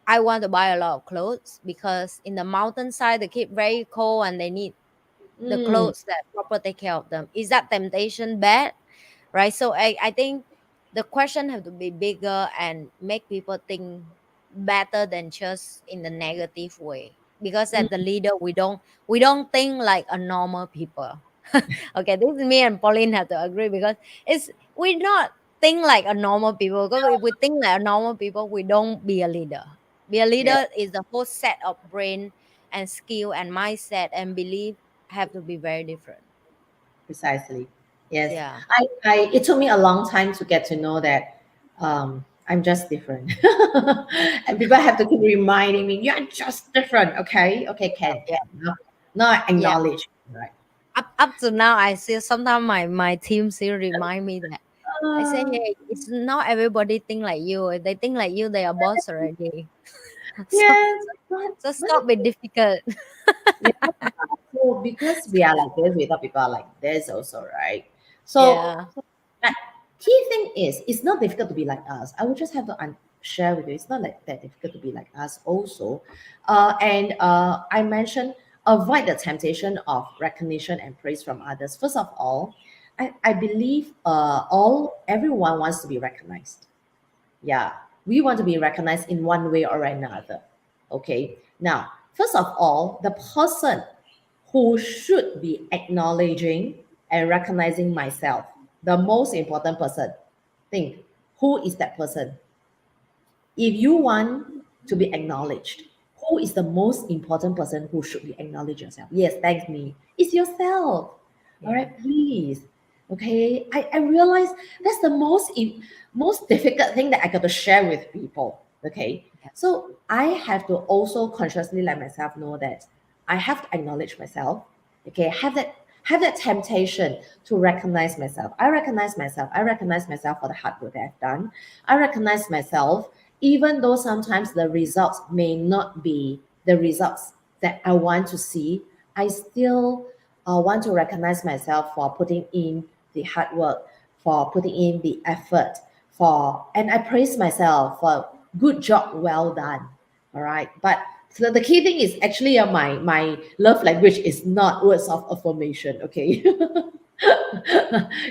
I want to buy a lot of clothes because in the mountainside they keep very cold and they need the Mm, clothes that proper take care of them. Is that temptation bad? Right. So I think the question have to be bigger and make people think better than just in the negative way. Because as the mm, leader, we don't think like a normal people. Okay, this is me and Pauline have to agree because it's we not think like a normal people. Because if we think like a normal people, we don't be a leader. Be a yeah, leader is the whole set of brain and skill and mindset and belief have to be very different. precisely. Yes. Yeah. It took me a long time to get to know that I'm just different. And people have to keep reminding me, you're just different. Okay. Okay, Yeah. can. No, no, Yeah. acknowledge. Right. Up to now, I still sometimes my team still remind me that I say, Uh, hey, it's not everybody think like you. If they think like you, they are boss already. so yes, so but stop being difficult. yeah. So because we are like this, we thought people are like this also, right? So Yeah. but key thing is, it's not difficult to be like us. I would just have to share with you. It's not like that difficult to be like us also. And I mentioned avoid the temptation of recognition and praise from others. First of all, I believe everyone wants to be recognized. Yeah, we want to be recognized in one way or another. Okay. Now, first of all, the person who should be acknowledging and recognizing myself, the most important person. Think, who is that person? If you want to be acknowledged, who is the most important person who should be acknowledged yourself? Yes, thanks me. It's yourself. All Yeah. right, please. Okay. I realize that's the most difficult thing that I got to share with people. Okay. Yeah. So I have to also consciously let myself know that I have to acknowledge myself. Okay, have that temptation to recognize myself. I recognize myself. I recognize myself for the hard work that I've done. I recognize myself, even though sometimes the results may not be the results that I want to see. I still want to recognize myself for putting in the hard work, for putting in the effort, and I praise myself for good job, well done. All right, but so the key thing is actually my love language is not words of affirmation. Okay.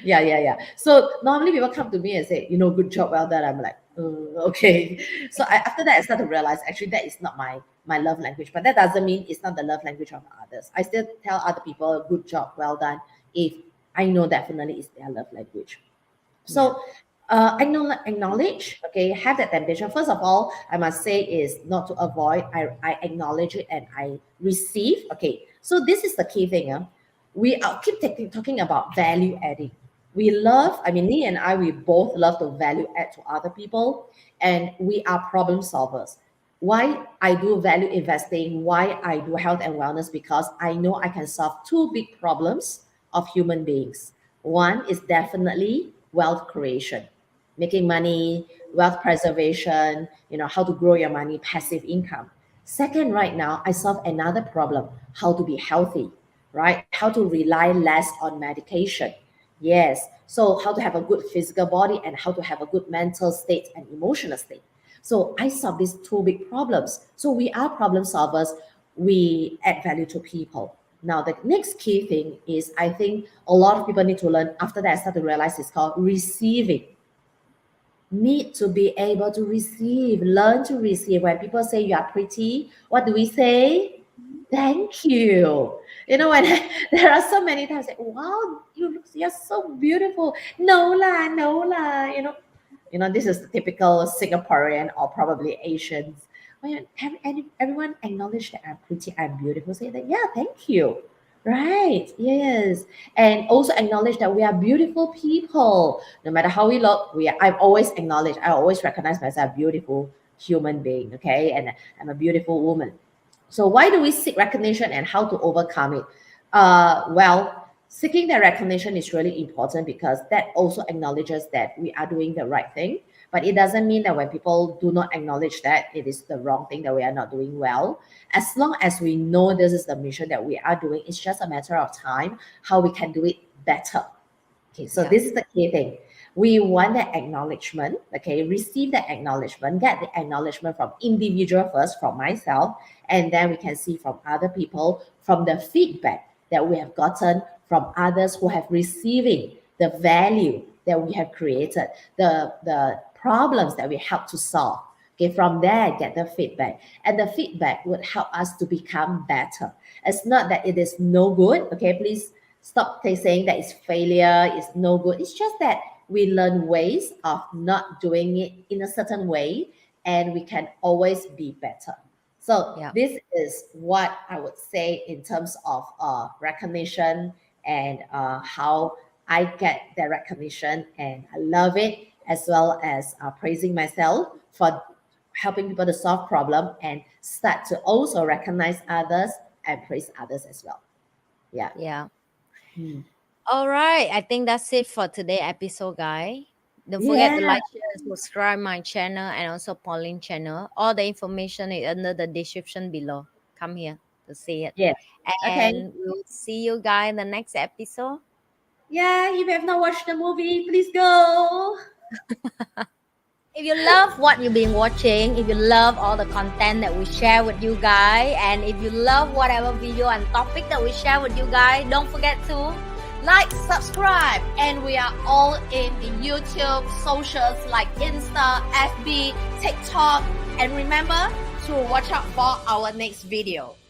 Yeah. So normally people come to me and say, good job, well done. I'm like, okay. So after that, I start to realize actually that is not my love language. But that doesn't mean it's not the love language of others. I still tell other people, good job, well done, if I know definitely it's their love language. Yeah. So acknowledge, okay, have that temptation. First of all, I must say is not to avoid. I acknowledge it and I receive. Okay, so this is the key thing. We are keep talking about value adding. We love, I mean, me and I, we both love to value add to other people, and we are problem solvers. Why I do value investing, why I do health and wellness, because I know I can solve two big problems of human beings. One is definitely wealth creation, making money, wealth preservation, how to grow your money, passive income. Second, right now, I solve another problem, how to be healthy, right? How to rely less on medication. Yes. So how to have a good physical body and how to have a good mental state and emotional state. So I solve these two big problems. So we are problem solvers. We add value to people. Now, the next key thing is I think a lot of people need to learn. After that, I start to realize it's called receiving. need to be able to receive, learn to receive. When people say you are pretty, what do we say? Thank you. You know, when there are so many times, like, wow, you're so beautiful. No la, no la. This is the typical Singaporean or probably Asians. When everyone acknowledge that I'm pretty, I'm beautiful, say that, yeah, thank you. Right. Yes. And also acknowledge that we are beautiful people. No matter how we look, I've always acknowledged, I always recognize myself beautiful human being. Okay. And I'm a beautiful woman. So why do we seek recognition and how to overcome it? Well, seeking that recognition is really important because that also acknowledges that we are doing the right thing. But it doesn't mean that when people do not acknowledge that, it is the wrong thing, that we are not doing well. As long as we know this is the mission that we are doing, it's just a matter of time how we can do it better. Okay, so Yeah. this is the key thing. We want that acknowledgement, okay, receive that acknowledgement, get the acknowledgement from individual first, from myself, and then we can see from other people, from the feedback that we have gotten from others who have receiving the value that we have created, the problems that we help to solve. Okay, from there, get the feedback. And the feedback would help us to become better. It's not that it is no good, okay, please stop saying that it's failure, it's no good. It's just that we learn ways of not doing it in a certain way, and we can always be better. So Yeah. this is what I would say in terms of recognition and how I get that recognition, and I love it, as well as praising myself for helping people to solve problem and start to also recognize others and praise others as well. Yeah. Yeah. Hmm. All right. I think that's it for today episode, guys. Don't forget to Yeah. like, share, and subscribe my channel and also Pauline channel. All the information is under the description below. Come here to see it. Yes. Okay. And we'll see you guys in the next episode. Yeah. If you have not watched the movie, please go. If you love what you've been watching, if you love all the content that we share with you guys, and if you love whatever video and topic that we share with you guys, don't forget to like, subscribe, and we are all in the YouTube socials like Insta, FB, TikTok, and remember to watch out for our next video.